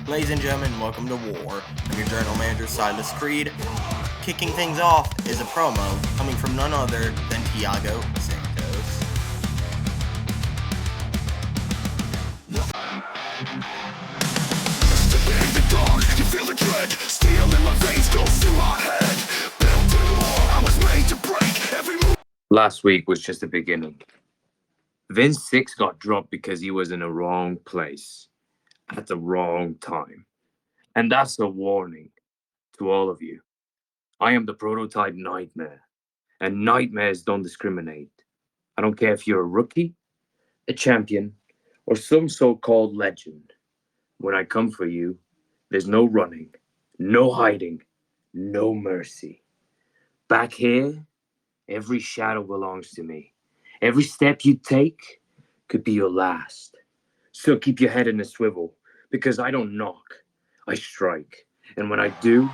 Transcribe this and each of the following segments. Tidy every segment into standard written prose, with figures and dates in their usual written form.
Ladies and gentlemen, welcome to War. I'm your General Manager, Silas Creed. Kicking things off is a promo coming from none other than Thiago Santos. You feel the dread, steel in my veins goes through my head. Built to war, I was made to break every move. Last week was just the beginning. Vince 6 got dropped because he was in the wrong place at the wrong time. And that's a warning to all of you. I am the prototype nightmare, and nightmares don't discriminate. I don't care if you're a rookie, a champion, or some so-called legend. When I come for you, there's no running, no hiding, no mercy. Back here, every shadow belongs to me. Every step you take could be your last. So keep your head in a swivel, because I don't knock, I strike. And when I do,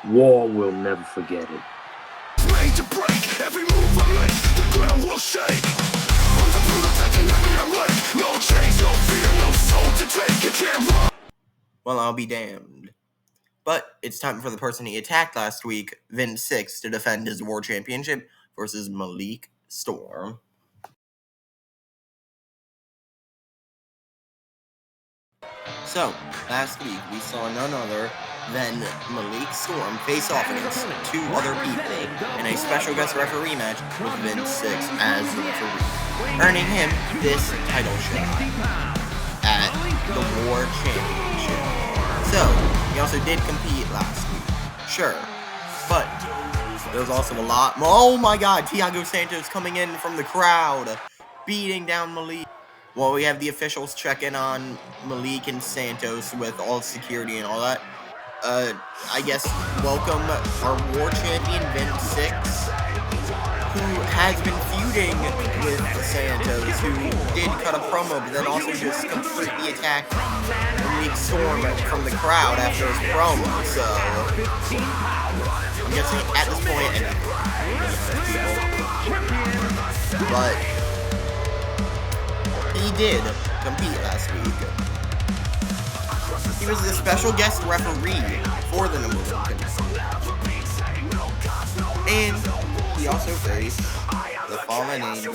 war will never forget it. Made to break every move I make, the ground will shake. I'm the prototype and I'm late. No change, no fear, no soul to take. You can't run. Well, I'll be damned. But it's time for the person he attacked last week, Vince 6, to defend his War Championship versus Malik Storm. So, last week we saw none other than Malik Storm face off against two other people in a special guest referee match with Vince 6 as the referee, earning him this title shot at the War Championship. So, he also did compete last week, sure, but there's also a lot more. Oh my god, Thiago Santos coming in from the crowd, beating down Malik. Well, we have the officials check in on Malik and Santos with all security and all that. I guess welcome our War Champion, Vince 6, who has been feuding with Santos, who did cut a promo, but then also just completely attacked Malik Storm from the crowd after his promo, so I'm guessing at this point, but he did compete last week. He was the special guest referee for the number one contender. And he also faced the Fallen Angel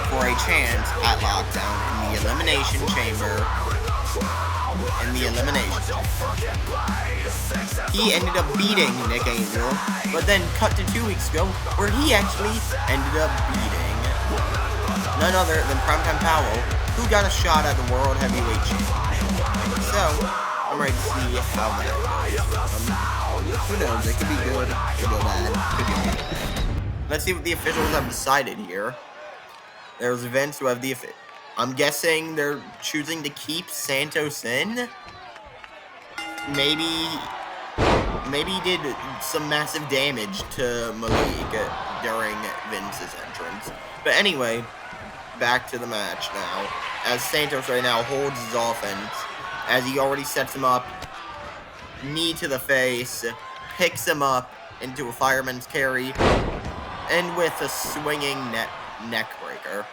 for a chance at Lockdown in the Elimination Chamber. He ended up beating Nick Angel, but then cut to 2 weeks ago where he actually ended up beating none other than Primetime Powell, who got a shot at the World Heavyweight Championship. So, I'm ready to see how that goes. Who knows, it could be good, it could go bad, it could be bad. Let's see what the officials have decided here. There's events who have the I'm guessing they're choosing to keep Santos in. Maybe he did some massive damage to Malik during Vince's entrance. But anyway, back to the match now, as Santos right now holds his offense, as he already sets him up, knee to the face, picks him up into a fireman's carry, and with a swinging neck breaker.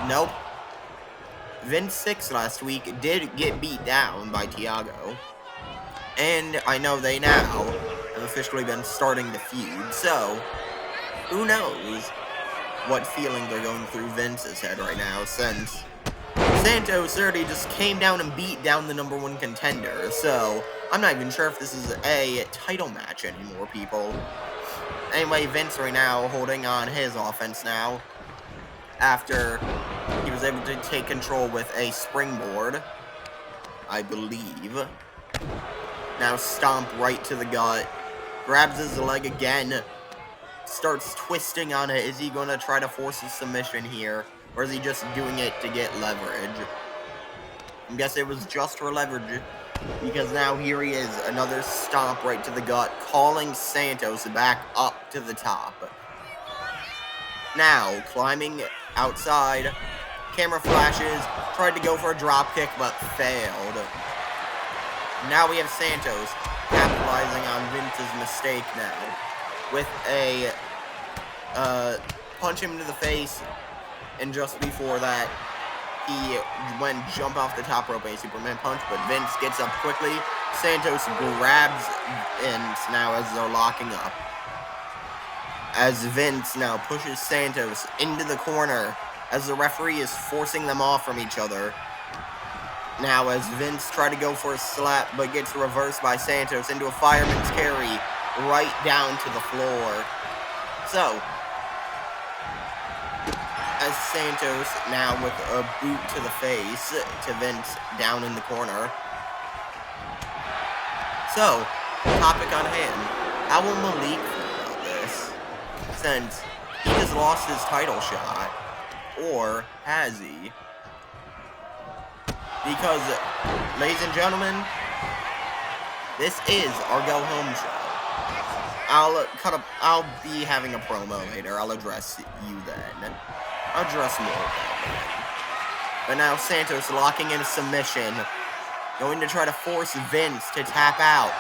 Nope. Vince 6 last week did get beat down by Thiago, and I know they now have officially been starting the feud, so who knows what feelings are going through Vince's head right now, since Santos already just came down and beat down the number one contender, so I'm not even sure if this is a title match anymore, people. Anyway, Vince right now holding on his offense now, after he was able to take control with a springboard, I believe. Now stomp right to the gut, grabs his leg again, starts twisting on it. Is he going to try to force a submission here, or is he just doing it to get leverage? I guess it was just for leverage, because now here he is, another stomp right to the gut, calling Santos back up to the top. Now, climbing outside, camera flashes, tried to go for a drop kick, but failed. Now we have Santos capitalizing on Vince's mistake now, with a punch him to the face, and just before that, he went jump off the top rope, a Superman punch, but Vince gets up quickly. Santos grabs Vince now as they're locking up. As Vince now pushes Santos into the corner as the referee is forcing them off from each other. Now as Vince tried to go for a slap but gets reversed by Santos into a fireman's carry right down to the floor. So, as Santos now with a boot to the face to Vince down in the corner. So, topic on hand. How will Malik feel about this? Since he just lost his title shot. Or has he? Because, ladies and gentlemen, this is our go home show. I'll be having a promo later. I'll address you then. I'll address more of that. But now Santos locking in a submission. Going to try to force Vince to tap out.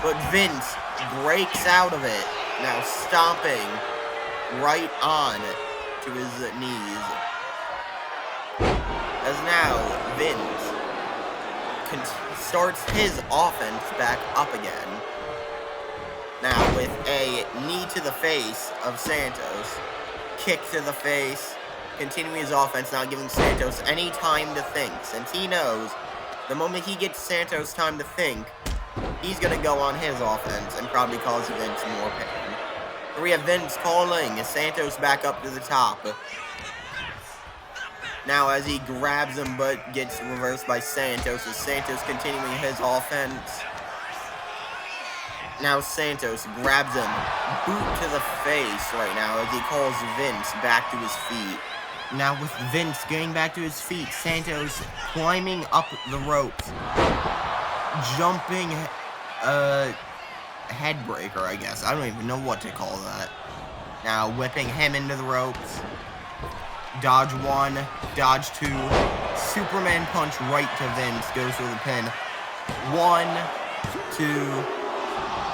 But Vince breaks out of it. Now stomping right on to his knees. As now Vince starts his offense back up again. Now with a knee to the face of Santos. Kick to the face. Continuing his offense, not giving Santos any time to think. Since he knows the moment he gets Santos time to think, he's going to go on his offense and probably cause Vince more pain. Here we have Vince calling Santos back up to the top. Now as he grabs him but gets reversed by Santos, as Santos continuing his offense. Now Santos grabs him, boot to the face right now as he calls Vince back to his feet. Now with Vince getting back to his feet, Santos climbing up the ropes, jumping head breaker, I guess. I don't even know what to call that. Now whipping him into the ropes. Dodge 1, dodge 2, Superman punch right to Vince, goes for the pin. 1, 2,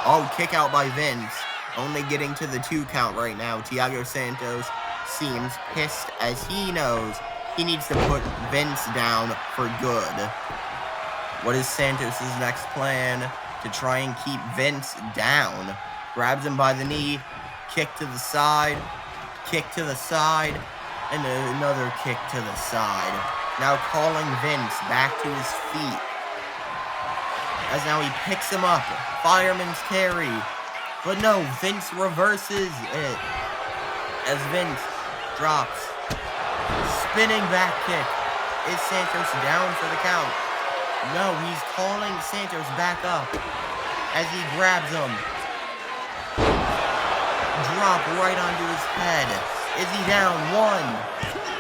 oh, kick out by Vince. Only getting to the 2 count right now. Thiago Santos seems pissed as he knows he needs to put Vince down for good. What is Santos' next plan? To try and keep Vince down. Grabs him by the knee, kick to the side, and another kick to the side. Now calling Vince back to his feet. As now he picks him up. Fireman's carry. But no, Vince reverses it. As Vince drops. Spinning back kick. Is Santos down for the count? No, he's calling Santos back up. As he grabs him. Drop right onto his head. Is he down? 1,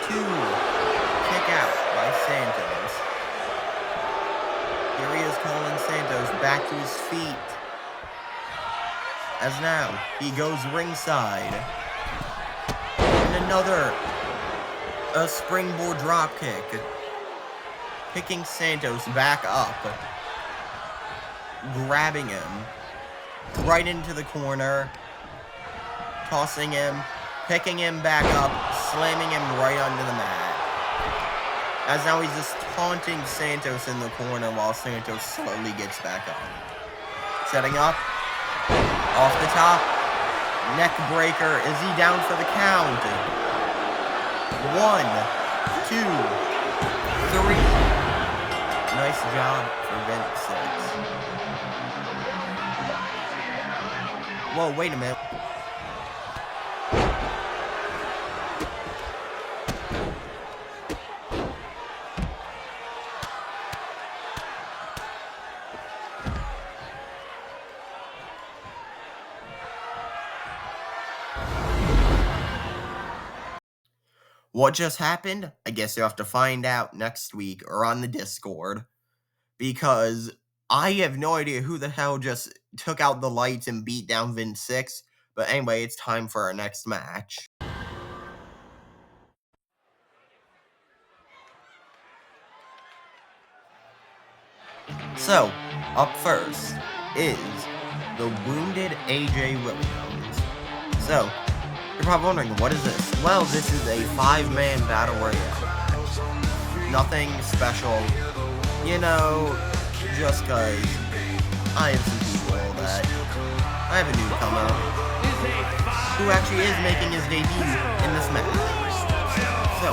2. Kick out by Santos. Here he is calling Santos back to his feet. As now, he goes ringside. And a springboard drop kick. Picking Santos back up. Grabbing him. Right into the corner. Tossing him. Picking him back up, slamming him right onto the mat. As now he's just taunting Santos in the corner while Santos slowly gets back up. Setting up. Off the top. Neck breaker. Is he down for the count? 1, 2, 3. Nice job for Vince 6. Whoa, wait a minute. What just happened? I guess you'll have to find out next week or on the Discord. Because I have no idea who the hell just took out the lights and beat down Vince 6. But anyway, it's time for our next match. So, up first is the wounded AJ Williams. So, you're probably wondering, what is this? Well, this is a 5-man battle royale match. Nothing special. You know, just cause I have some people that I have a newcomer who actually is making his debut in this match. So,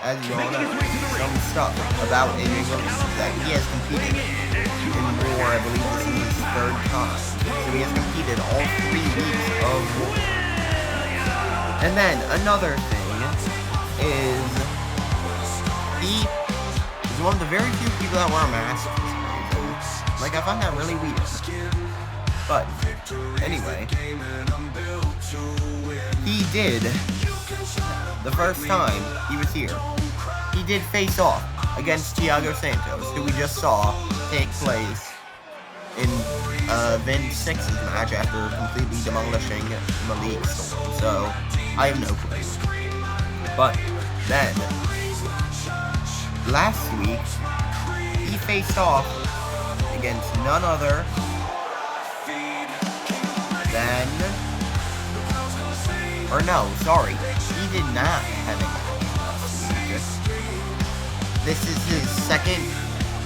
as you all know, some stuff about a new rookie is that he has competed in War. I believe this is his third time. So he has competed all 3 weeks of War. And then another thing is he is one of the very few people that wear masks. Like, I find that really weird. But anyway, he did, the first time he was here, he did face off against Thiago Santos, who we just saw take place in Vince 6's match after completely demolishing Malik Storm. So, I have no clue. But then, last week, he faced off against none other than... Or no, sorry, he did not have a match. This is his second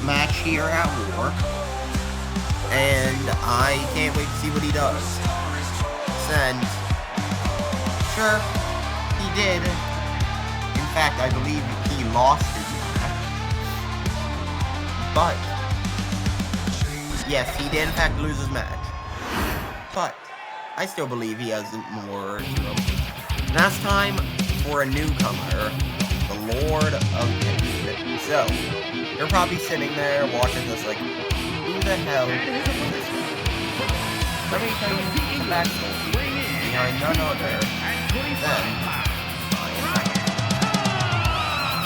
match here at War, and I can't wait to see what he does. And sure, he did. In fact, I believe he lost his match. But yes, he did in fact lose his match. But I still believe he has more to him. Last time for a newcomer, the Lord of Pain. So, you're probably sitting there watching this like, who the hell is this? Let me tell you the backstory behind none other than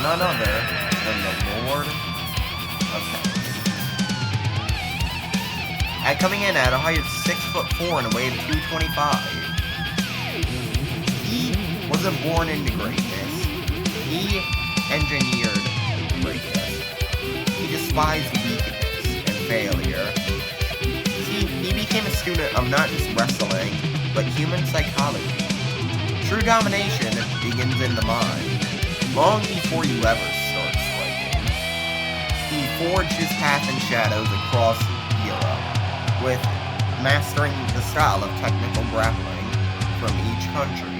none other than the Lord of Pain. At coming in at a height of 6'4" and a weight of 225, he wasn't born into greatness. He engineered greatness. He despised weakness and failure. See, he became a student of not just wrestling, but human psychology. True domination begins in the mind, long before you ever start striking. He forged his path in shadows across Europe, with mastering the style of technical grappling from each country.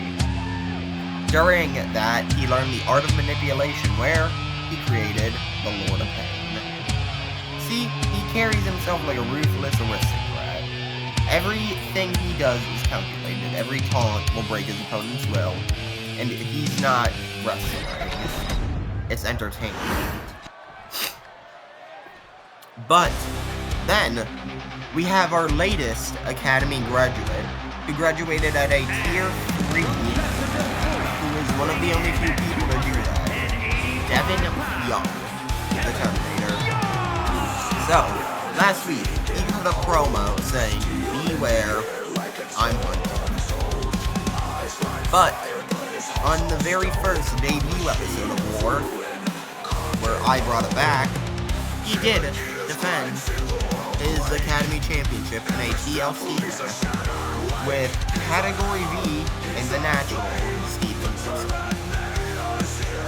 During that, he learned the art of manipulation, where he created the Lord of Pain. See, he carries himself like a ruthless aristocrat. Everything he does is calculated. Every taunt will break his opponent's will, and he's not wrestling. It's entertainment. But then, we have our latest Academy graduate, who graduated at a Tier 3, who is one of the only few people to do that, Devin Young, the Terminator. So, last week, he cut a promo saying, "Beware, I'm hunting." But, on the very first debut episode of War, where I brought it back, he did defend his Academy Championship in a TLC match with Category V in the natural, Stevenson.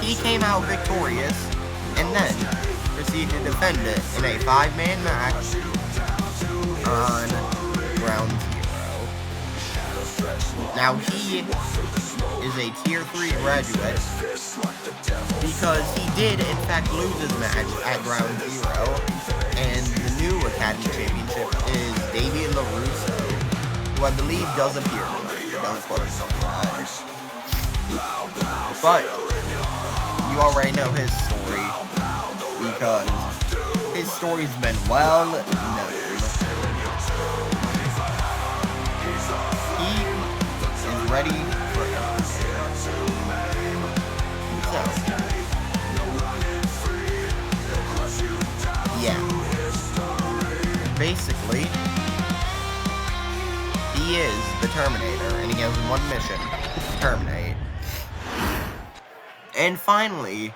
He came out victorious, and then proceeded to defend it in a 5-man match on Ground Zero. Now he is a Tier 3 graduate because he did in fact lose his match at Ground Zero, and the new Academy Championship is Damian LaRusso, who I believe does appear tonight. Don't quote me on that. But you already know his story, because his story's been well known. He is ready for everything. So, yeah. Basically, he is the Terminator, and he has one mission: terminate. And finally,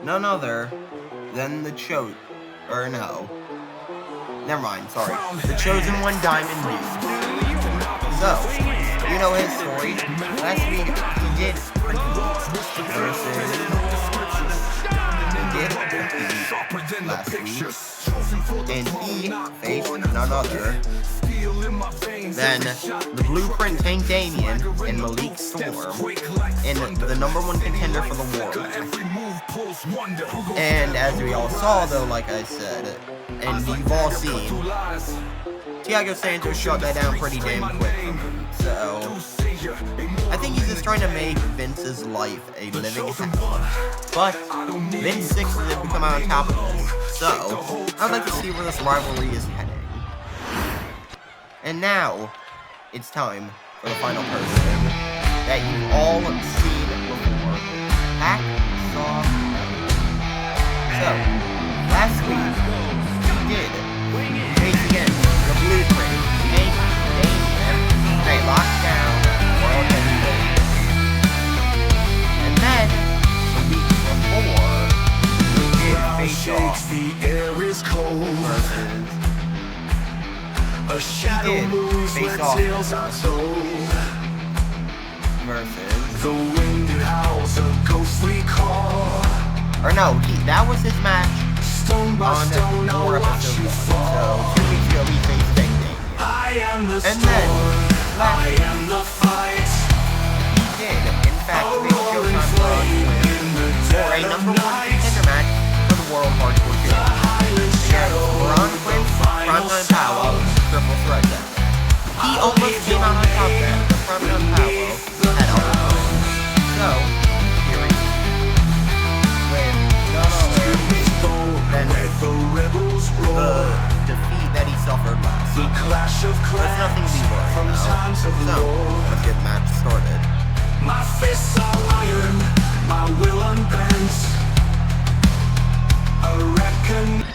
none other than the never mind, sorry. The Chosen One Diamond Dude. So, you know his story. Last week, he did versus did compete last week, and he faced none other than the Blueprint Tank Damien and Malik Storm, and the #1 contender for the war match. And as we all saw, though, like I said, and you've all seen, Thiago Santos shut that down pretty damn quick for me. So I think he's just trying to make Vince's life a living hell. But Vince 6 has become on top of this. So I'd like to see where this rivalry is heading. And now it's time for the final person that you've all seen before. Hacksaw. So last week he did face against the Blueprint Tank Damien. They locked down World Heavyweight. And then the week before he did face off versus a shadow moves where tales are told. Versus the wind howls a ghostly call. Or no, that was his match Stone by on stone, I'll War watch Episode you 1. fall. So 2 weeks ago he faced Tank Damien. I am the And storm, then I am the fight. He did, in fact, face Showtime Bronze win for a #1 contender match for the World Hardcore Championship. Against Bronze Quinn, Primetime Power, Triple Threat Match. He almost came out on top there, but Primetime Power had overtime. So, here he is. With none other than the defeat that he suffered last The week. clash of There's nothing to be worried from time to about. So, let's get the match started. My fists are iron, my will unbent. I reckon.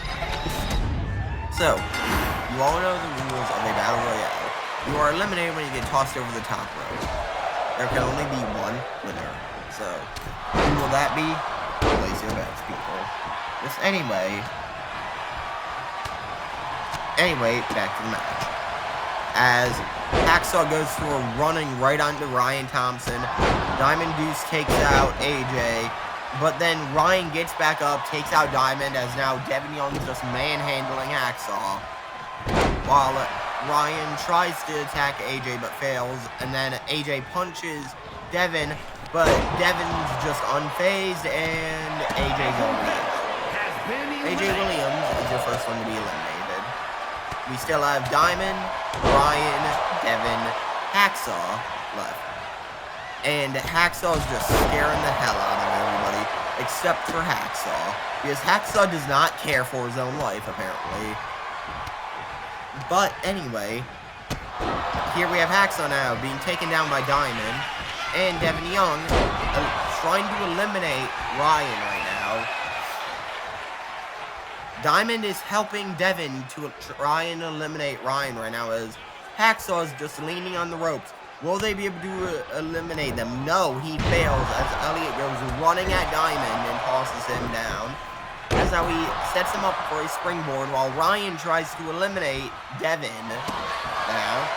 So, you all know the rules of a battle royale. You are eliminated when you get tossed over the top rope. There can only be one winner. So, who will that be? Place your bets, people. Just anyway, back to the match. As Hacksaw goes through a running right onto Ryan Thompson, Diamond Deuce takes out AJ, but then Ryan gets back up, takes out Diamond, as now Devin Young's just manhandling Hacksaw, while Ryan tries to attack AJ but fails, and then AJ punches Devin, but Devin's just unfazed, and AJ's eliminated. AJ Williams is your first one to be eliminated. We still have Diamond, Ryan, Devin, Hacksaw left. And Hacksaw is just scaring the hell out of everybody, except for Hacksaw. Because Hacksaw does not care for his own life, apparently. But anyway, here we have Hacksaw now being taken down by Diamond. And Devin Young trying to eliminate Ryan right now. Diamond is helping Devin to try and eliminate Ryan right now, as Hacksaw is just leaning on the ropes. Will they be able to eliminate them? No, he fails as Elliot goes running at Diamond and tosses him down. As now he sets him up for a springboard while Ryan tries to eliminate Devin now.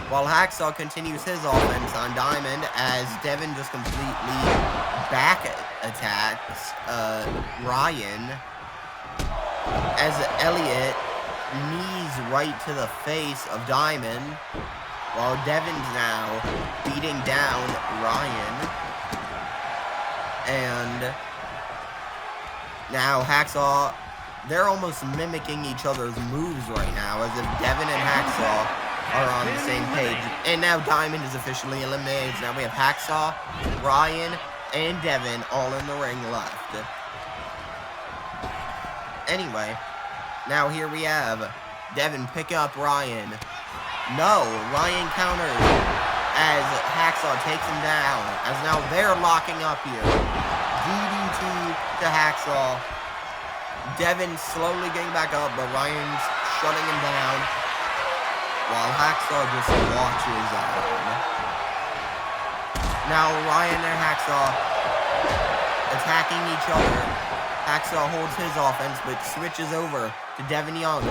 While Hacksaw continues his offense on Diamond as Devin just completely back attacks Ryan as Elliot knees right to the face of Diamond while Devin's now beating down Ryan. And now Hacksaw, they're almost mimicking each other's moves right now, as if Devin and Hacksaw are on the same page. And now Diamond is officially eliminated. So now we have Hacksaw, Ryan, and Devin all in the ring left. Anyway, now here we have Devin pick up Ryan. No, Ryan counters as Hacksaw takes him down. As now they're locking up here. DDT to Hacksaw. Devin slowly getting back up, but Ryan's shutting him down, while Hacksaw just watches on. Now Ryan and Hacksaw attacking each other. Hacksaw holds his offense, but switches over to Devin Young.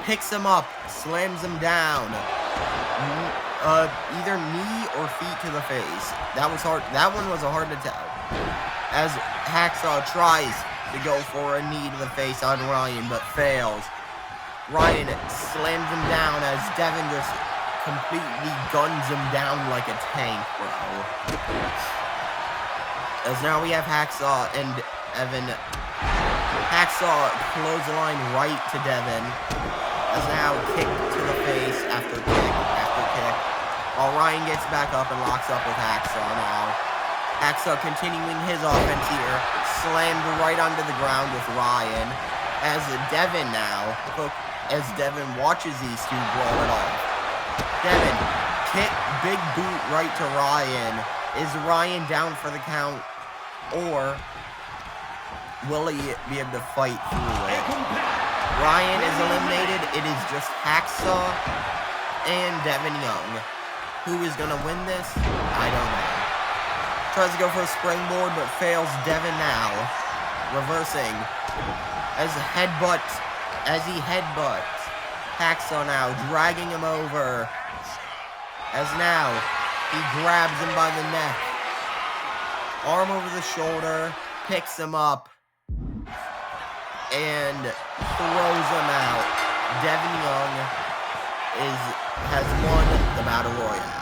Picks him up, slams him down. Either knee or feet to the face. That was hard. That one was hard to tell. as Hacksaw tries to go for a knee to the face on Ryan, but fails. Ryan slams him down as Devin just completely guns him down like a tank, bro. As now we have Hacksaw and Evan. Hacksaw clothesline right to Devin. As now kick to the face after kick after kick. While Ryan gets back up and locks up with Hacksaw now. Hacksaw continuing his offense here. Slammed right onto the ground with Ryan. As Devin now, as Devin watches these two blow it off. Devin, kick, big boot right to Ryan. Is Ryan down for the count? Or will he be able to fight through it? Ryan is eliminated. It is just Hacksaw and Devin Young. Who is going to win this? I don't know. Tries to go for a springboard, but fails. Devin now reversing as he headbutts Hacksaw now, dragging him over. As now he grabs him by the neck, arm over the shoulder, picks him up, and throws him out. Devin Young has won the Battle Royale.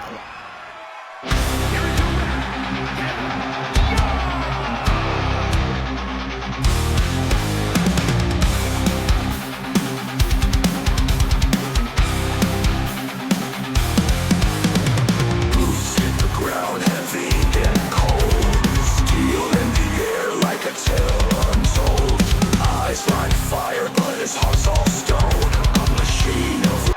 Boots hit the ground heavy and cold. Steel in the air like a tale untold. Eyes like fire, but his heart's all stone. A machine of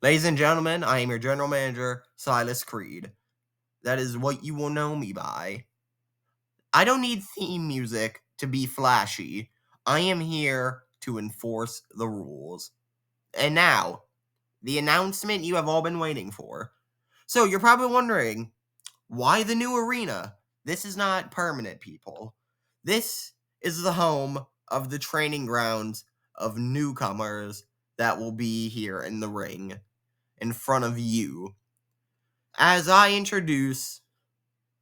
Ladies and gentlemen, I am your general manager, Silas Creed. That is what you will know me by. I don't need theme music to be flashy. I am here to enforce the rules. And now, the announcement you have all been waiting for. So you're probably wondering, why the new arena? This is not permanent, people. This is the home of the training grounds of newcomers that will be here in the ring in front of you as I introduce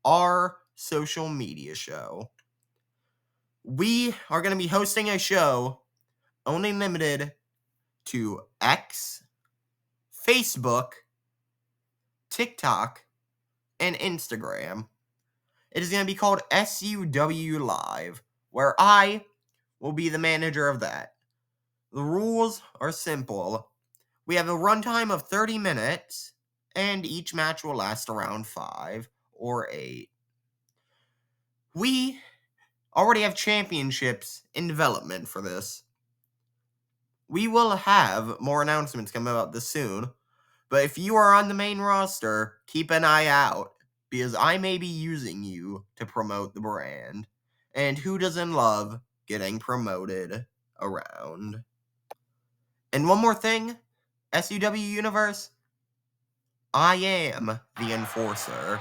our social media show. We are going to be hosting a show only limited to X, Facebook, TikTok, and Instagram. It is going to be called SUW Live, where I will be the manager of that. The rules are simple. We have a runtime of 30 minutes, and each match will last around 5 or 8. We already have championships in development for this. We will have more announcements coming about this soon, but if you are on the main roster, keep an eye out, because I may be using you to promote the brand. And who doesn't love getting promoted around? And one more thing, SUW Universe, I am the enforcer.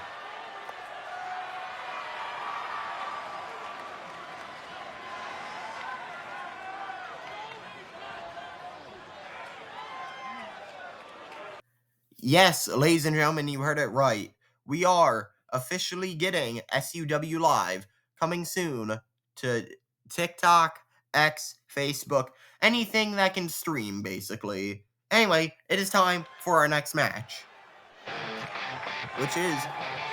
Yes, ladies and gentlemen, you heard it right. We are officially getting SUW Live coming soon to TikTok, X, Facebook, anything that can stream, basically. Anyway, it is time for our next match, which is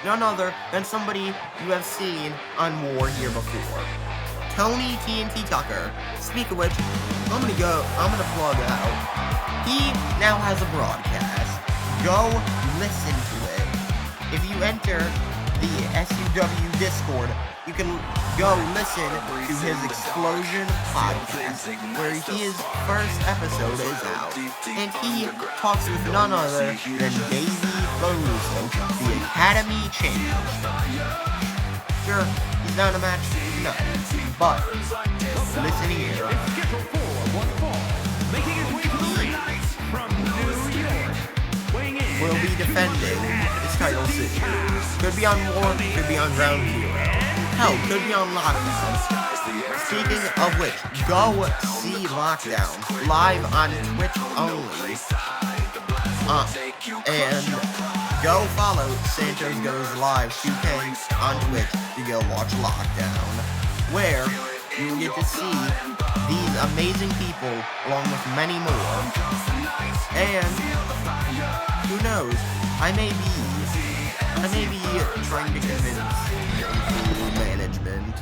none other than somebody you have seen on War here before. Tony TNT Tucker. Speak of which, I'm gonna plug out. He now has a broadcast. Go listen to it. If you enter the SUW Discord, you can go listen to his Explosion podcast, where his first episode is out, and he talks with none other than Davey LaRusso, the Academy champion. Sure, he's down a match. No. But, listen here. Will be defending his title soon. Could be on War, could be on Ground Zero. Hell, could be on Lockdown. Speaking of which, go see Lockdown live on Twitch only. And go follow Santos Goes Live 2K on Twitch to go watch Lockdown, where you will get to see these amazing people along with many more. And who knows, I may be trying to convince the management.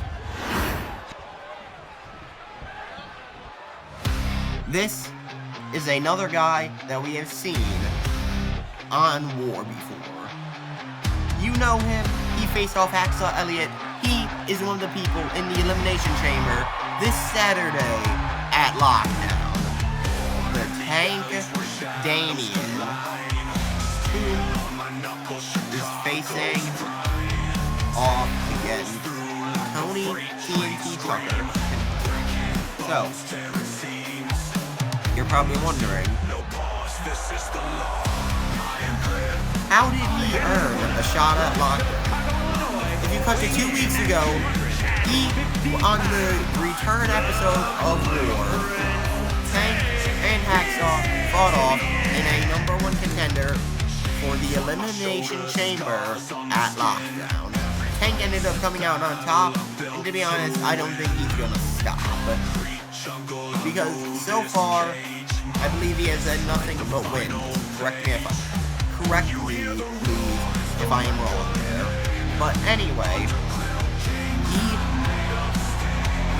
This is another guy that we have seen on War before. You know him, he faced off Hacksaw Elliott. He is one of the people in the Elimination Chamber this Saturday at Lockdown. The Tank Damien, who is facing off against Tony TNT Tucker. So, you're probably wondering, how did he earn a shot at Lockdown? If you cut to 2 weeks ago, he, on the return episode of War, Tank and Hacksaw fought off in a #1 contender for the Elimination Chamber at Lockdown. Tank ended up coming out on top, and to be honest, I don't think he's gonna stop. Because so far, I believe he has had nothing but wins. Correct me if I am wrong there. But anyway,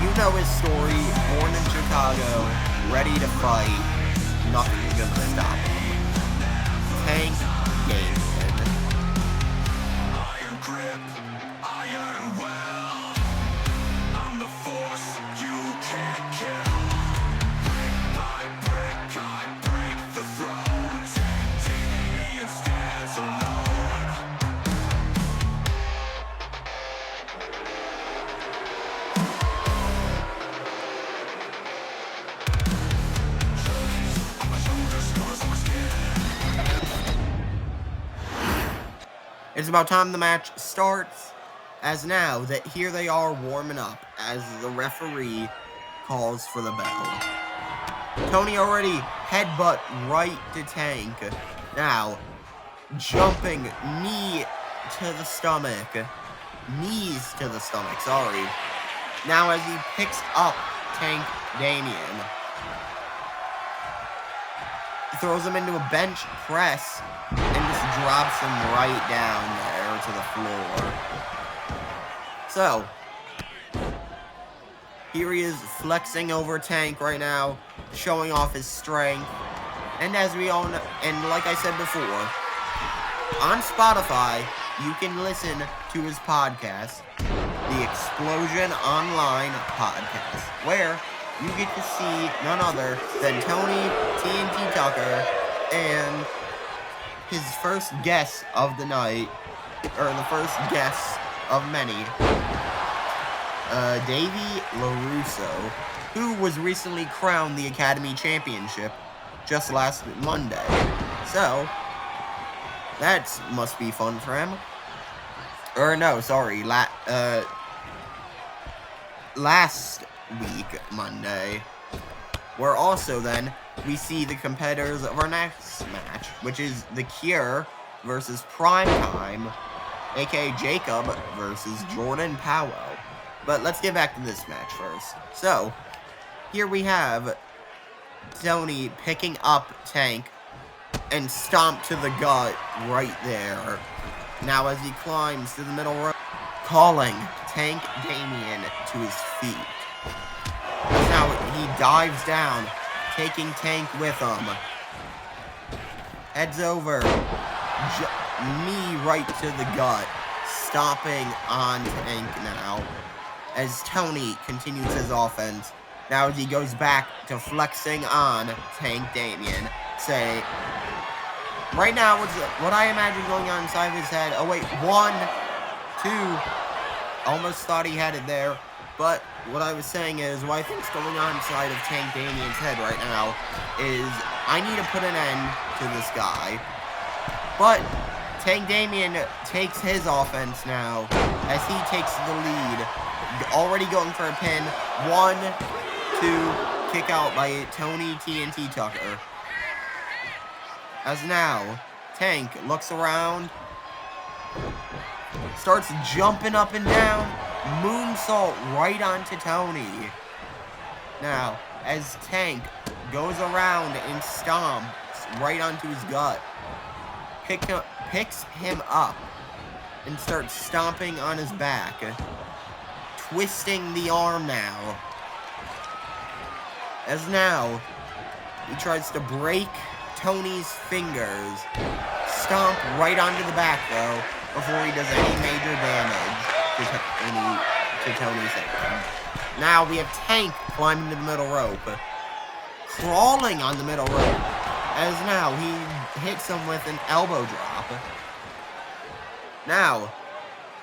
you know his story, born in Chicago, ready to fight, nothing's gonna stop him. Tank Damien. Iron grip, iron will. I'm the force you can't kill. Brick by brick, I break the throne. Damien stands alone. It's about time the match starts, as now that here they are warming up as the referee calls for the bell. Tony already headbutt right to Tank. Now, jumping knee to the stomach. Knees to the stomach, sorry. Now as he picks up Tank Damien. Throws him into a bench press and just drops him right down there to the floor. So, here he is flexing over Tank right now, showing off his strength. And as we all know, and like I said before, on Spotify, you can listen to his podcast, the Explosion Online Podcast, where you get to see none other than Tony TNT Tucker and his first guest of the night, or the first guest of many, Davey LaRusso, who was recently crowned the Academy Championship just last Monday. So, that must be fun for him. Or no, sorry, last week, Monday, where also then we see the competitors of our next match, which is The Cure versus Primetime, aka Jacob versus Jordan Powell. But let's get back to this match first. So, here we have Tony picking up Tank and stomp to the gut right there. Now as he climbs to the middle row, calling Tank Damien to his feet. Now he dives down, taking Tank with him. Heads over, knee right to the gut, stomping on Tank now. As Tony continues his offense, now as he goes back to flexing on Tank Damien, say, right now, what I imagine going on inside of his head, oh wait, 1, 2, almost thought he had it there. But what I was saying is, what I think's going on inside of Tank Damien's head right now is, I need to put an end to this guy. But Tank Damien takes his offense now, as he takes the lead. Already going for a pin. 1, 2, kick out by Tony TNT Tucker. As now, Tank looks around, starts jumping up and down, moonsault right onto Tony. Now, as Tank goes around and stomps right onto his gut, picks him up and starts stomping on his back, twisting the arm now. As now, he tries to break Tony's fingers, stomp right onto the back though, before he does any major damage to Tony's head. Now we have Tank climbing to the middle rope, crawling on the middle rope, as now he hits him with an elbow drop. Now,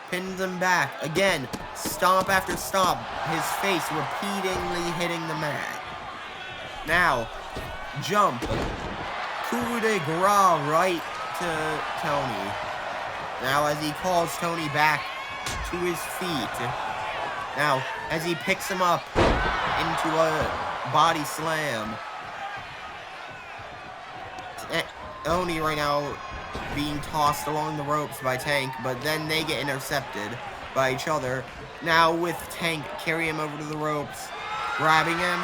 pins him back, again, stomp after stomp, his face repeatedly hitting the mat. Now, jump, coup de grace right to Tony. Now, as he calls Tony back to his feet. Now, as he picks him up into a body slam. Tony right now being tossed along the ropes by Tank, but then they get intercepted by each other. Now with Tank, carry him over to the ropes, grabbing him.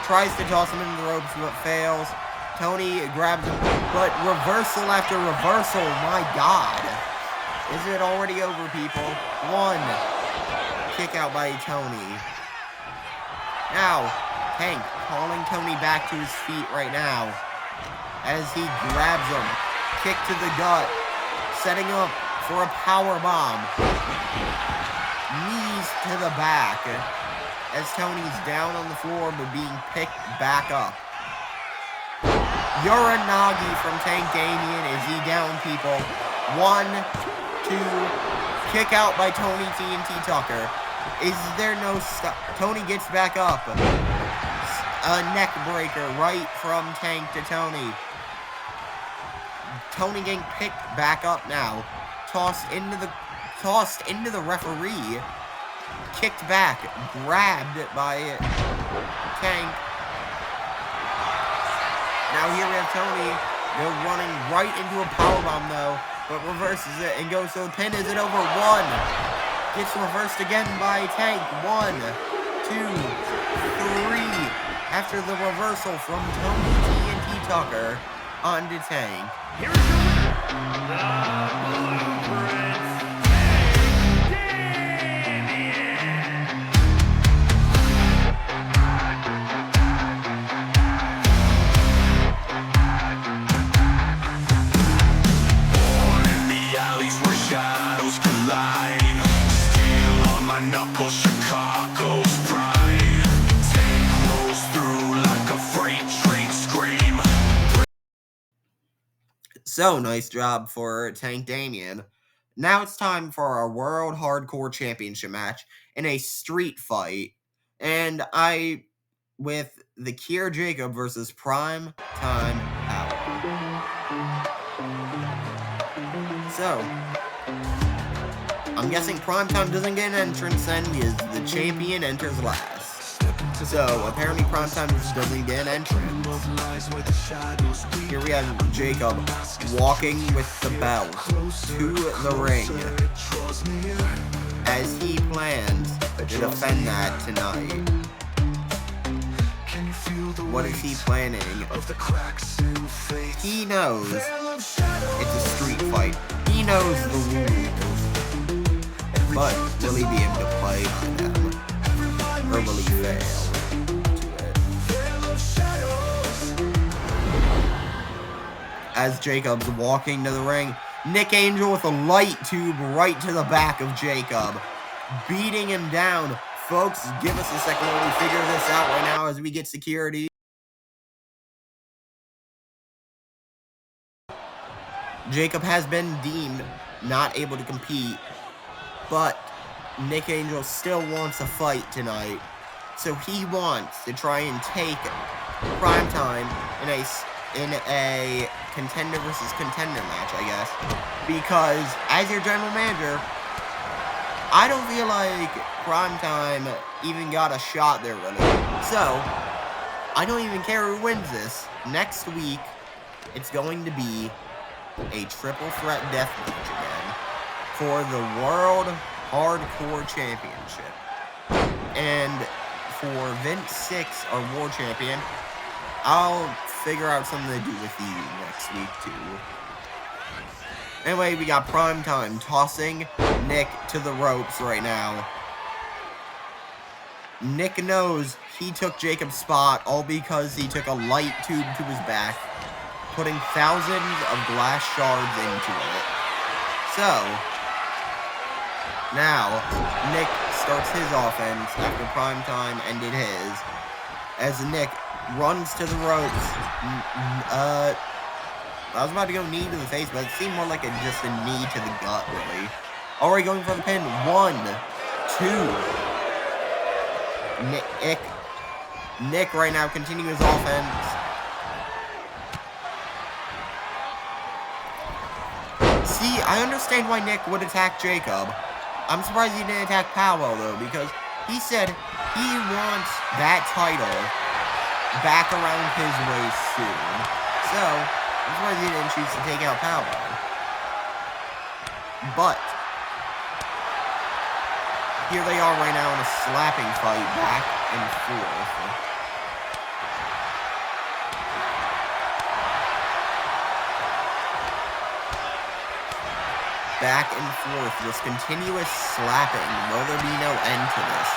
Tries to toss him into the ropes, but fails. Tony grabs him, but reversal after reversal, my God. Is it already over, people? 1. Kick out by Tony. Now, Tank calling Tony back to his feet right now. As he grabs him, kick to the gut, setting up for a power bomb. Knees to the back, as Tony's down on the floor but being picked back up. Uranagi from Tank Damien. Is he down, people? 1, 2, kick out by Tony TNT Tucker. Is there no stop? Tony gets back up. A neck breaker right from Tank to Tony. Tony getting picked back up now. Tossed into the referee. Kicked back. Grabbed by Tank. Now here we have Tony. They're running right into a powerbomb though. But reverses it and goes to the pin. Is it over? 1. Gets reversed again by Tank. 1, 2, 3. After the reversal from Tony TNT Tucker onto Tank. Here is your winner, the Blueprints, Born in the alleys where shadows collide, steel on my knuckles, Chicago's pride. Tank rolls through like a freight train scream. So, nice job for Tank Damien. Now it's time for our World Hardcore Championship match in a street fight. And with the Kier Jacob versus Prime Time Power. So, I'm guessing Prime Time doesn't get an entrance then because the champion enters last. So, apparently Primetime doesn't get an entrance. Here we have Jacob walking with the belt to the ring as he plans to defend that tonight. What is he planning? He knows it's a street fight. He knows the rules. But will he be able to play by them? Or will he fail? As Jacob's walking to the ring, Nick Angel with a light tube right to the back of Jacob, beating him down. Folks, give us a second while we figure this out right now as we get security. Jacob has been deemed not able to compete, but Nick Angel still wants a fight tonight. So he wants to try and take Primetime in a contender versus contender match, I guess. Because as your general manager, I don't feel like Primetime even got a shot there, really. So, I don't even care who wins this. Next week, it's going to be a triple threat deathmatch again for the World Hardcore Championship. And for Vince 6, our War Champion, I'll figure out something to do with you next week, too. Anyway, we got Primetime tossing Nick to the ropes right now. Nick knows he took Jacob's spot all because he took a light tube to his back, putting thousands of glass shards into it. So, now, Nick starts his offense after Primetime ended his, as Nick runs to the ropes. I was about to go knee to the face, but it seemed more like just a knee to the gut, really. Already going for the pin. 1, 2. Nick right now continuing his offense. See, I understand why Nick would attack Jacob. I'm surprised he didn't attack Powell, though, because he said he wants that title back around his waist soon. So, I'm surprised he didn't choose to take out Powell. But here they are right now in a slapping fight back and forth. Back and forth, just continuous slapping. Will there be no end to this?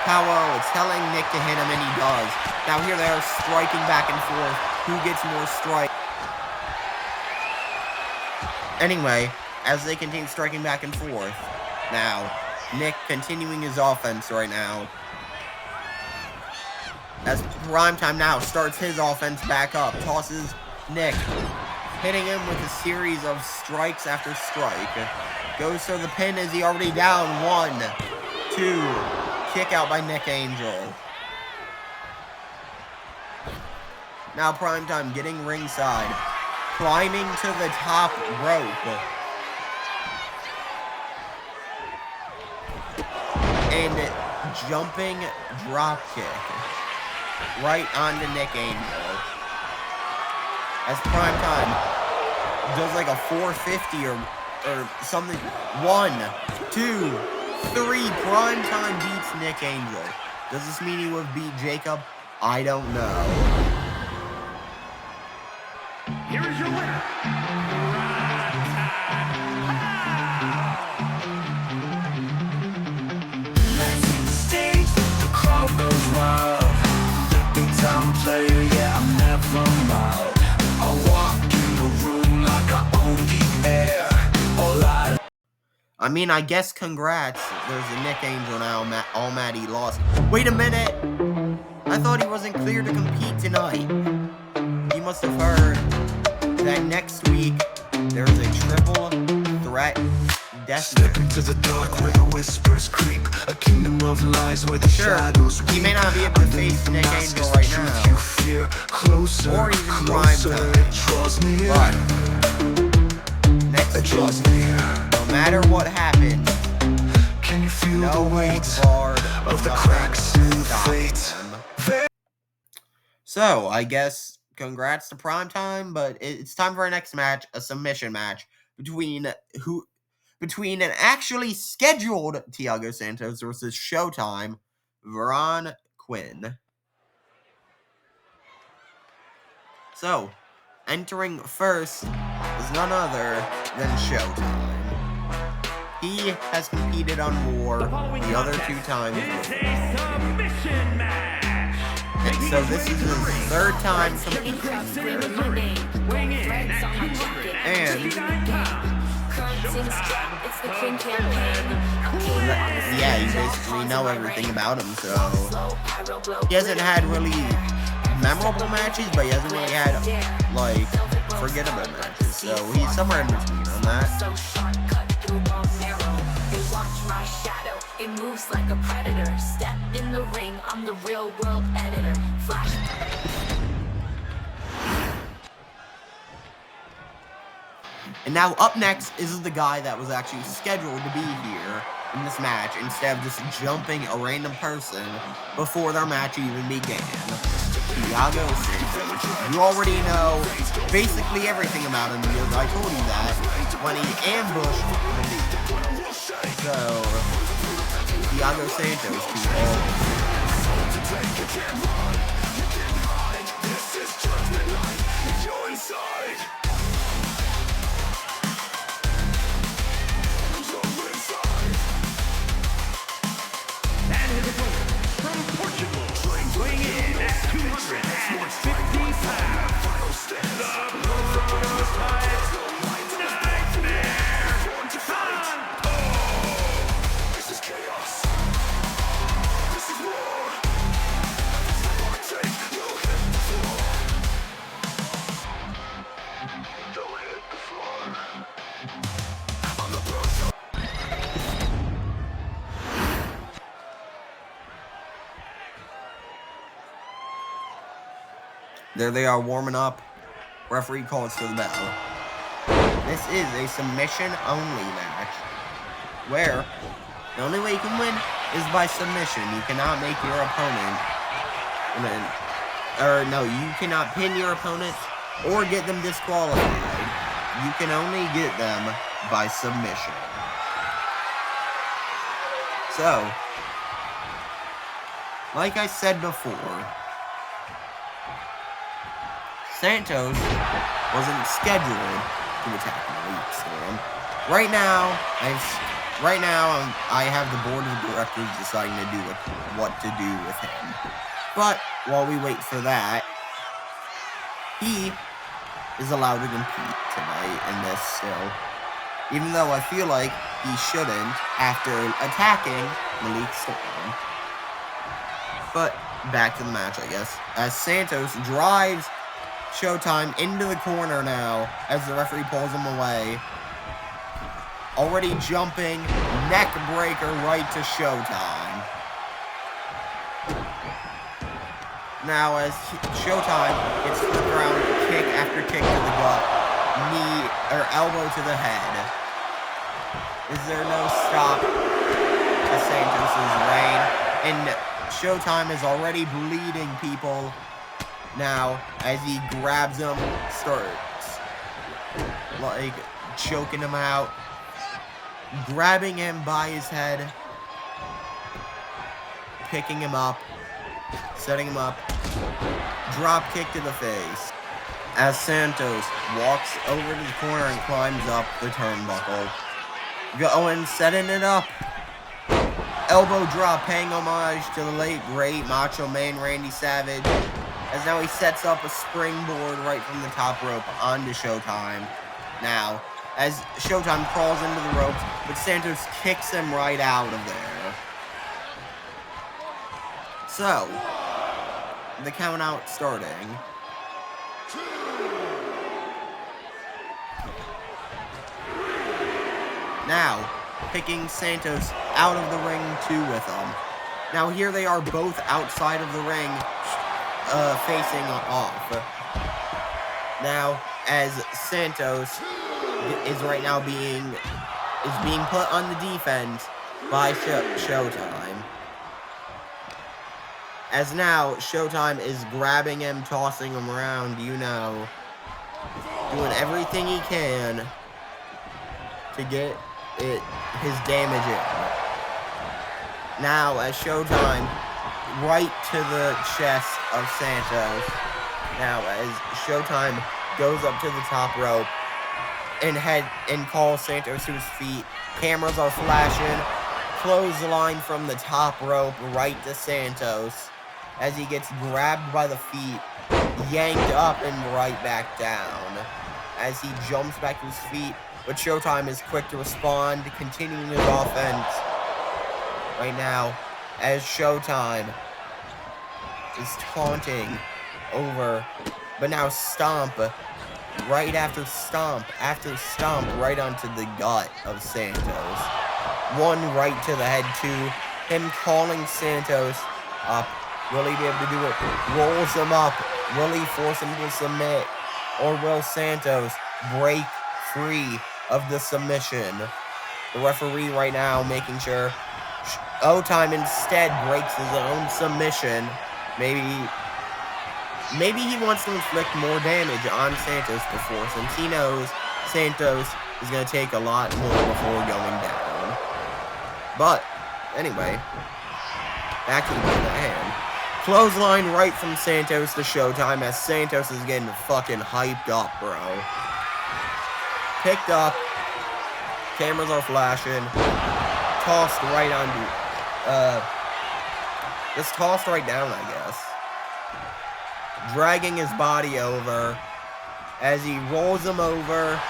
Powell is telling Nick to hit him, and he does. Now here they are striking back and forth. Who gets more strike? Anyway, as they continue striking back and forth, now, Nick continuing his offense right now. As Primetime now starts his offense back up, tosses Nick, hitting him with a series of strikes after strike. Goes for the pin as he already down. 1, 2, kick out by Nick Angel. Now Primetime getting ringside, climbing to the top rope. And jumping drop kick right onto Nick Angel. As Primetime does like a 450 or something. 1, 2, 3. Primetime beats Nick Angel. Does this mean he would beat Jacob? I don't know. Here is your winner. Player, yeah, I'm never out. I walk in the room like I own the air. I mean, I guess congrats. There's a Nick Angel now, all mad he lost. Wait a minute! I thought he wasn't clear to compete tonight. He must have heard that next week there's a triple threat Step into the dark where the whispers creep. A kingdom of lies where the shadows weep. He may not be able to face Nick Angel right now. You fear closer, or even closer. It draws near. But next week, no matter what happens, can you feel no the weight of the cracks in fate? So, I guess congrats to Primetime, but it's time for our next match, a submission match between an actually scheduled Thiago Santos versus Showtime, Veron Quinn. So, entering first is none other than Showtime. He has competed on War the other 2 times. And so this is his 3rd time competing. And yeah, you basically know everything about him, so he hasn't had really memorable matches, but he hasn't really had, like, forgettable matches, so he's somewhere in between on that. my shadow, it moves like a predator. Step in the ring, I'm the real world editor. Flash. And now up next is the guy that was actually scheduled to be here in this match instead of just jumping a random person before their match even began. Thiago Santos. You already know basically everything about him because I told you that when he ambushed Malik. So, Thiago Santos, people. There they are warming up. Referee calls to the bell. This is a submission-only match, where the only way you can win is by submission. You cannot make your opponent, you cannot pin your opponent or get them disqualified. You can only get them by submission. So, like I said before, Santos wasn't scheduled to attack Malik Storm. Right now, I have the board of directors deciding to do what to do with him. But while we wait for that, he is allowed to compete tonight in this still. Even though I feel like he shouldn't after attacking Malik Storm. But back to the match, I guess. As Santos drives Showtime into the corner now as the referee pulls him away. Already jumping, neck breaker right to Showtime. Now as Showtime gets to the ground, kick after kick to the gut, knee or elbow to the head. Is there no stop to Santos's reign? And Showtime is already bleeding people. Now, as he grabs him, starts, like, choking him out, grabbing him by his head, picking him up, setting him up, drop kick to the face, as Santos walks over to the corner and climbs up the turnbuckle, going, setting it up, elbow drop, paying homage to the late, great Macho Man Randy Savage, as now he sets up a springboard right from the top rope onto Showtime. Now, as Showtime crawls into the ropes, but Santos kicks him right out of there. So, the count out starting. Now, picking Santos out of the ring too with him. Now here they are both outside of the ring, facing off. Now, as Santos is right now being put on the defense by Showtime. As now, Showtime is grabbing him, tossing him around, you know, doing everything he can to get his damage in. Now, as Showtime, right to the chest of Santos. Now, as Showtime goes up to the top rope and calls Santos to his feet, cameras are flashing, clothesline from the top rope right to Santos, as he gets grabbed by the feet, yanked up and right back down, as he jumps back to his feet, but Showtime is quick to respond, continuing his offense. Right now, as Showtime is taunting over, but now stomp, right after stomp, right onto the gut of Santos. One right to the head, two. Him calling Santos up. Will he be able to do it? Rolls him up. Will he force him to submit? Or will Santos break free of the submission? The referee right now making sure Showtime instead breaks his own submission. Maybe he wants to inflict more damage on Santos before, since he knows Santos is going to take a lot more before going down. But, anyway, back to the hand. Clothesline right from Santos to Showtime as Santos is getting fucking hyped up, bro. Picked up. Cameras are flashing. Tossed right onto, just tossed right down, I guess. Dragging his body over as he rolls him over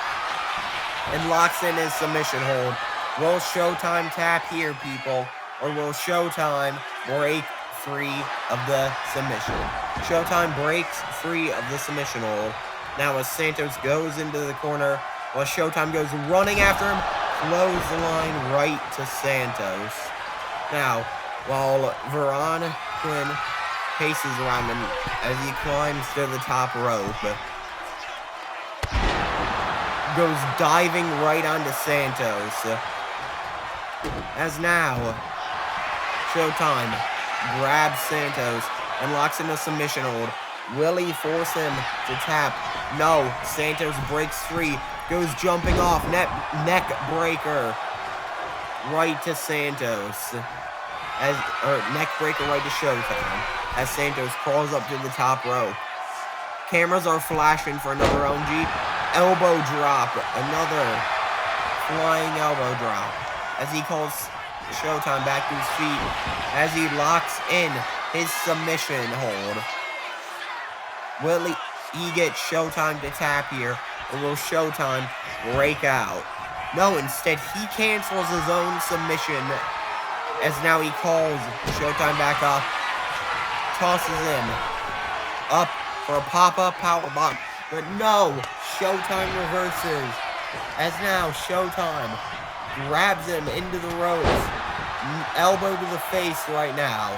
and locks in his submission hold. Will Showtime tap here, people? Or will Showtime break free of the submission? Showtime breaks free of the submission hold. Now as Santos goes into the corner, while Showtime goes running after him, clothesline right to Santos. Now, while Veron Quinn paces around him as he climbs to the top rope, goes diving right onto Santos. As now, Showtime grabs Santos and locks in a submission hold. Will he force him to tap? No. Santos breaks free. Goes jumping off. Neck breaker right to Santos. Neck breaker right to Showtime. As Santos crawls up to the top rope. Cameras are flashing for another OMG. Elbow drop. Another flying elbow drop. As he calls Showtime back to his feet. As he locks in his submission hold. Will he get Showtime to tap here? Or will Showtime break out? No, instead he cancels his own submission. As now he calls Showtime back up. Tosses him up for a pop-up powerbomb. But no, Showtime reverses. As now Showtime grabs him into the ropes. Elbow to the face right now.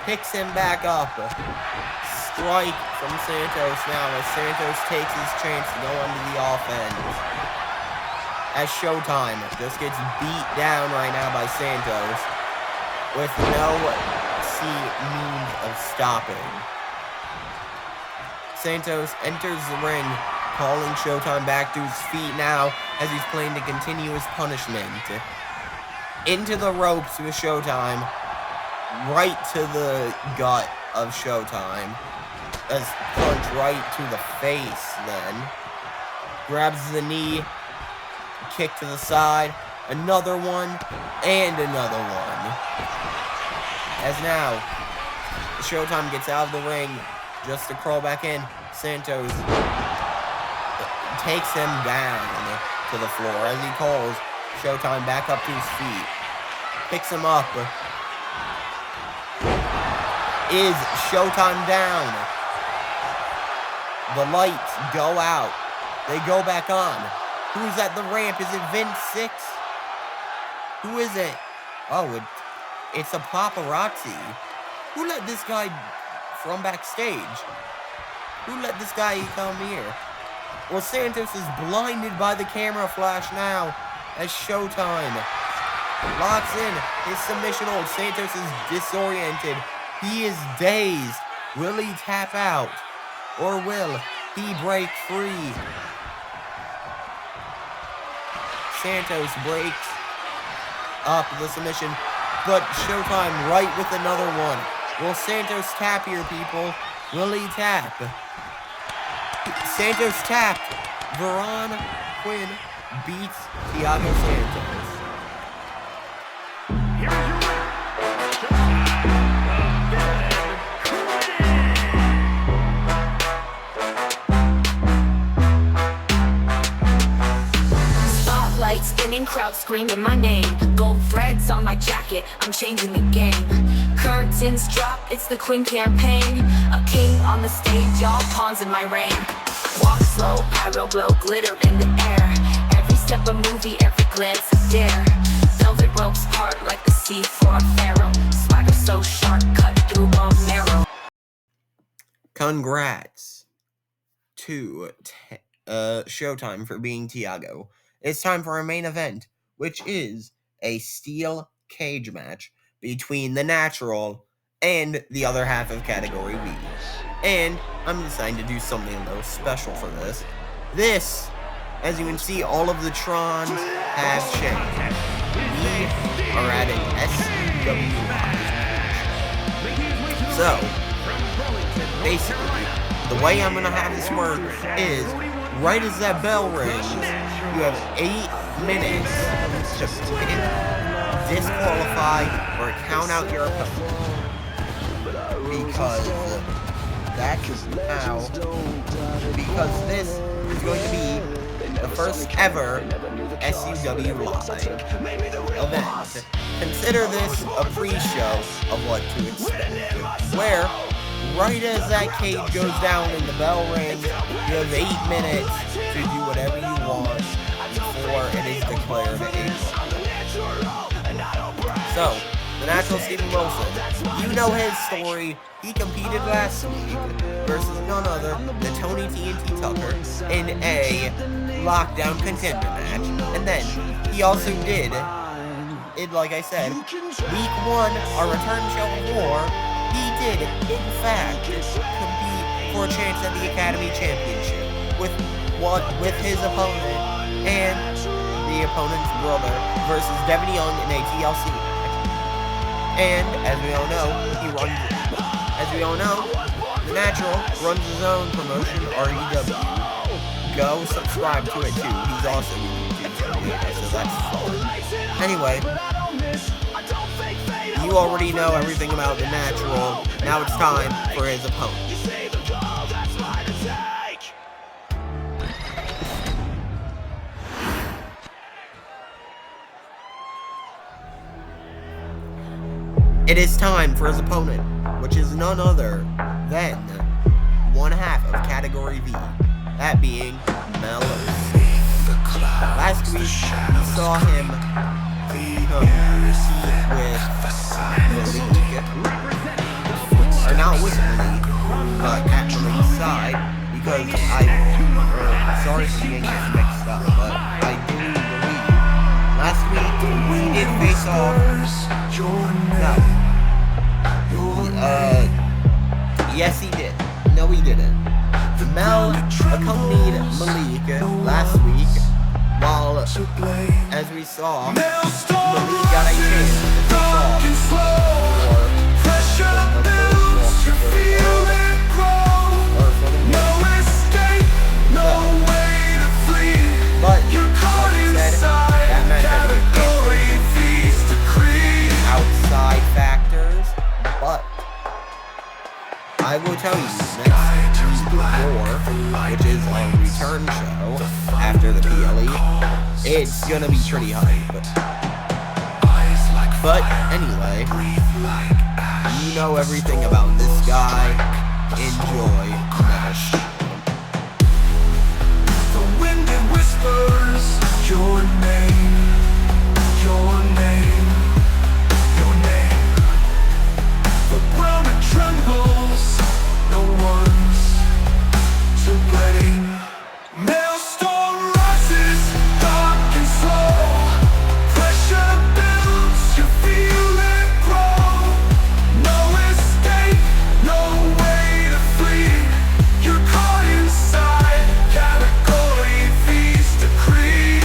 Picks him back up. Strike from Santos now as Santos takes his chance to go under the offense. As Showtime just gets beat down right now by Santos with no means of stopping. Santos enters the ring, calling Showtime back to his feet now as he's planning to continue his punishment. Into the ropes with Showtime, right to the gut of Showtime. A punch right to the face then. Grabs the knee, kick to the side, another one, and another one. As now, Showtime gets out of the ring just to crawl back in. Santos takes him down to the floor as he calls Showtime back up to his feet. Picks him up. Is Showtime down? The lights go out. They go back on. Who's at the ramp? Is it Vince 6? Who is it? Oh, it's a paparazzi. Who let this guy from backstage? Who let this guy come here? Well, Santos is blinded by the camera flash now as Showtime locks in his submission hold. Santos is disoriented. He is dazed. Will he tap out? Or will he break free? Santos breaks up the submission, but Showtime right with another one. Will Santos tap here, people? Will he tap? Santos tapped. Veron Quinn beats Thiago Santos. Spinning, crowd screaming my name. Gold threads on my jacket, I'm changing the game. Curtains drop, it's the Queen campaign. A king on the stage, all pawns in my reign. Walk slow, pyro glow, glitter in the air. Every step a movie, every glance a dare. Velvet walks hard like the sea for a pharaoh. Swagger so sharp, cut through bone marrow. Congrats to Showtime for being Tiago. It's time for our main event, which is a steel cage match between the Natural and the other half of Category B. And I'm deciding to do something a little special for this. This, as you can see, all of the Trons have changed. We are at an SUW live. So, basically, the way I'm going to have this work is, right as that bell rings, you have 8 minutes to pick, disqualify, or count out your opponent. Because this is going to be the first ever SUW live event. Consider this a pre-show of what to expect, where right as that cage goes down and the bell rings, you have 8 minutes to do whatever you want before it is declared a live. So, the Natural Stephen Wilson, you know his story. He competed last week versus none other than Tony TNT Tucker in a lockdown contender match. And then he also did, like I said, week 1, our return show of war, he did, in fact, compete for a chance at the Academy Championship with his opponent and the opponent's brother versus Devin Young in a TLC match. And as we all know, the Natural runs his own promotion, REW. Go subscribe to it too. He's also YouTube, so that's fun. Anyway, you already know everything about the Natural. Now it's time for his opponent. It is time for his opponent, which is none other than one half of Category V, that being Melos. Last week, we saw him compete with Malik, or not with Malik, but at Malik's side, because sorry for getting this mixed up, but I do believe last week we did face off. Yes, he did. No, he didn't. Mel accompanied Malik last week, while, as we saw, Malik got a chance to face But, like I said, that match had to get outside factors, but I will tell you, next War, which is our return show after the PLE, it's gonna be pretty hype. But anyway, you know everything about this guy. Enjoy Mesh. The wind it whispers your name, your name, your name. The ground it trembles, no one's to blame. Maelstrom rises, dark and slow. Pressure builds, you feel it grow. No escape, no way to flee. You're caught inside, category V's decree.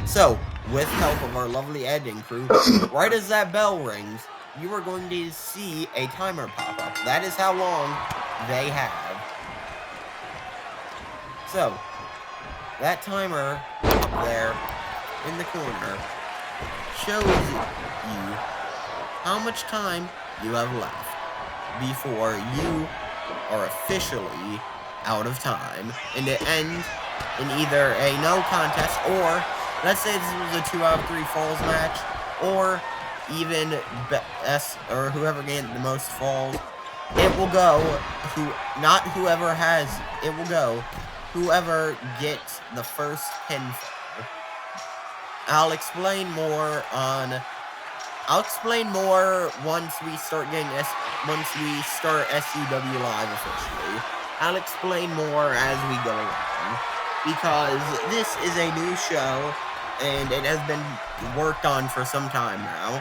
So, with help of our lovely editing crew, right as that bell rings, you are going to see a timer pop up. That is how long they have. So, that timer up there in the corner shows you how much time you have left before you are officially out of time, and it ends in either a no contest, or let's say this was a 2 out of 3 falls match, or even best, or whoever gained the most falls it will go, not whoever has, it will go, whoever gets the first pinfall. I'll explain more once we start SUW Live officially. I'll explain more as we go along, because this is a new show, and it has been worked on for some time now.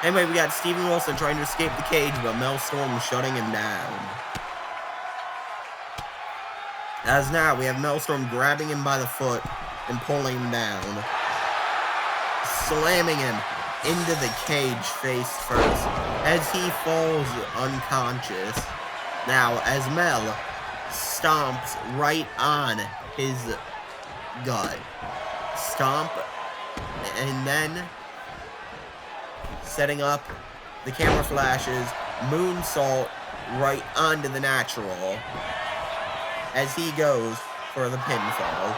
Anyway, we got Steven Wilson trying to escape the cage, but Mel Storm shutting him down. As now, we have Mel Storm grabbing him by the foot and pulling him down, slamming him into the cage face first, as he falls unconscious. Now, as Mel stomps right on his gut. Stomp, and then setting up the camera flashes, moonsault right onto the natural as he goes for the pinfall,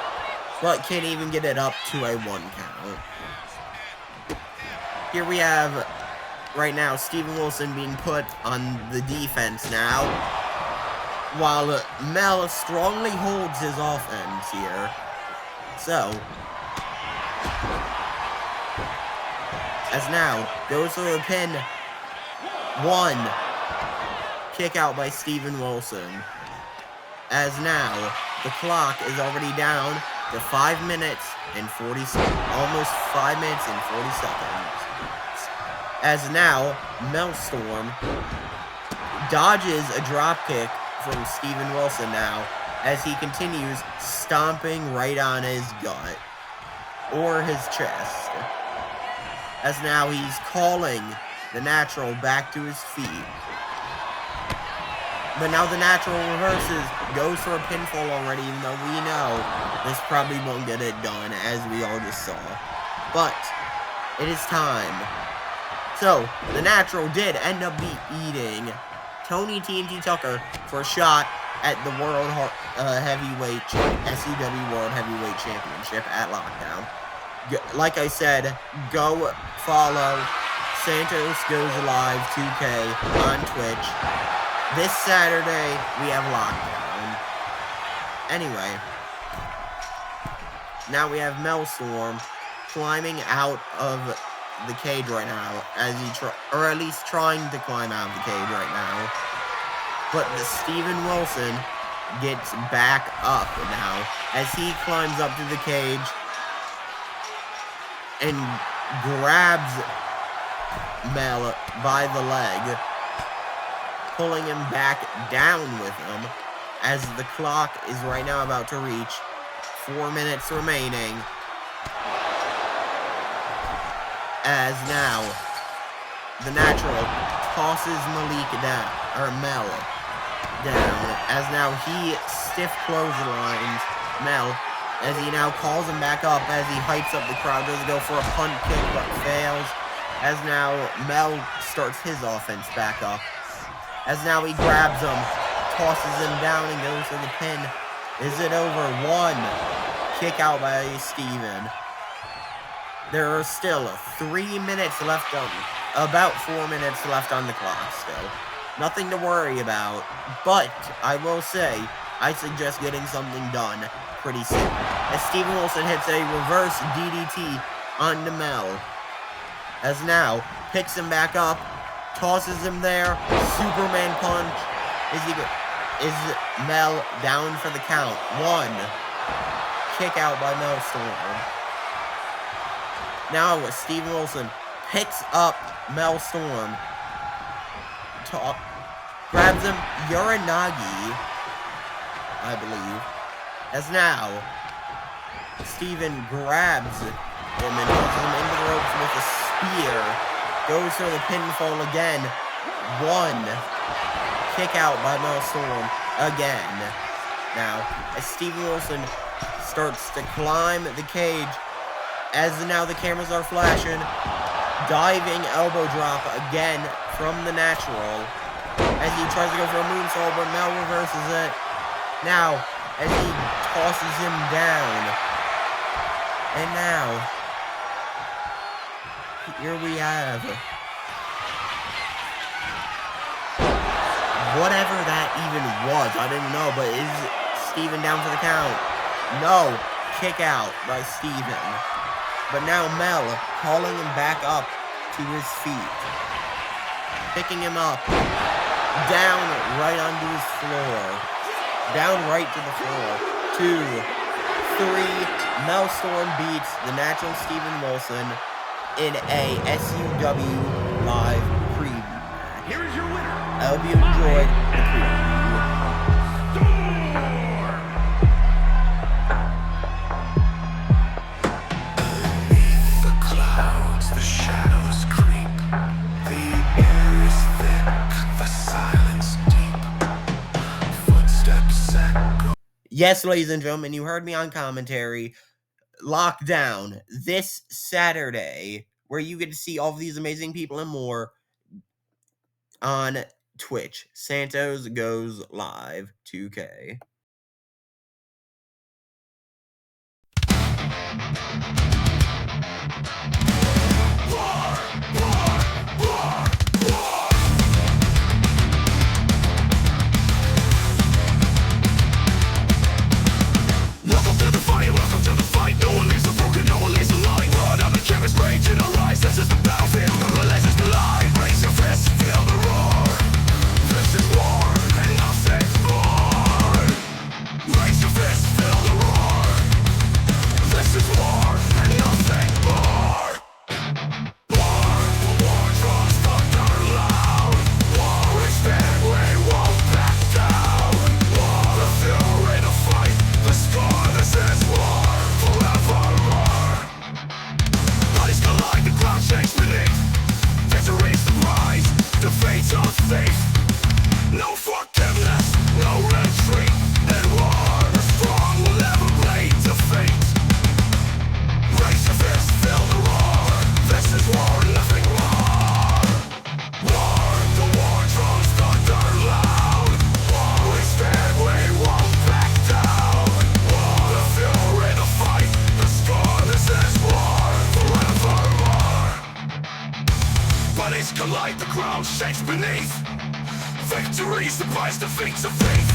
but can't even get it up to a 1 count. Here we have, right now, Steven Wilson being put on the defense now, while Mel strongly holds his offense here. So, as now, goes for the pin. 1. Kick out by Steven Wilson. As now, the clock is already down to 5 minutes and 40 seconds. Almost 5 minutes and 40 seconds. As now, Mel Storm dodges a dropkick from Steven Wilson now, as he continues stomping right on his gut, or his chest. As now he's calling the natural back to his feet. But now the natural reverses, goes for a pinfall already, even though we know this probably won't get it done, as we all just saw. But it is time. So, the natural did end up beating Tony TNT Tucker for a shot at the World Heavyweight SUW World Heavyweight Championship at Lockdown. Like I said, go follow Santos Goes Live 2K on Twitch. This Saturday, we have Lockdown. Anyway, now we have Mel Storm climbing out of the cage right now, as he or at least trying to climb out of the cage right now. But the Steven Wilson gets back up now as he climbs up to the cage and grabs Mel by the leg, pulling him back down with him, as the clock is right now about to reach 4 minutes remaining. As now, the natural tosses Mel down, as now he stiff clotheslines Mel, as he now calls him back up, as he hypes up the crowd, does go for a punt kick, but fails, as now Mel starts his offense back up, as now he grabs him, tosses him down, and goes for the pin. Is it over? 1. Kick out by Steven. There are still 3 minutes left about 4 minutes left on the clock still. Nothing to worry about, but I will say, I suggest getting something done pretty soon. As Steven Wilson hits a reverse DDT onto Mel. As now, picks him back up, tosses him there, Superman punch. Is Mel down for the count? 1. Kick out by Mel Storm. Now, Steven Wilson picks up Mel Storm, grabs him, Uranagi, I believe, as now, Steven grabs him and tosses him into the ropes with a spear, goes for the pinfall again, 1, kick out by Mel Storm, again. Now, as Steven Wilson starts to climb the cage, as now the cameras are flashing, diving elbow drop again from the natural, as he tries to go for a moonsault, but Mel reverses it. Now, as he tosses him down, and now, here we have whatever that even was. I didn't know, but is Steven down for the count? No. Kick out by Steven. But now Mel calling him back up to his feet. Picking him up. Down right onto his floor. Down right to the floor. 2, 3. Mel Storm beats the natural Steven Wilson in a SUW live preview match. Here is your winner. I hope you enjoyed the preview. The clouds, the shadows creep. The air is thick, the silence deep. Footsteps echo. Yes, ladies and gentlemen, you heard me on commentary. Lockdown this Saturday, where you get to see all of these amazing people and more on Twitch. Santos Goes Live 2K. Welcome to the fight, welcome to the fight. No one leaves the broken, no one leaves the line. Run out the chemist rage in our eyes. This is the battlefield, the relentless line. Raise your fist, feel the roar. This is war, and nothing more. Raise your fist, feel the roar. This is war, and nothing more. War, the war draws thunder loud. War is dead, we won't back down. War, the fury to fight. The score, this is war, forevermore. Bodies collide, the ground shakes beneath. Victory's the prize, defeat's a thief. No forgiveness, no retreat. In war, the strong will never bleed defeat. Raise your fist, feel the roar. This is war, nothing more. War, the war drums thunder loud. War we stand, we won't back down. War, the fury to fight. The score, this is war, forevermore. Bodies collide, the ground shakes beneath. Victory's the prize, defeat's a thief.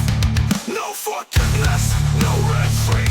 No forgiveness, no retreat.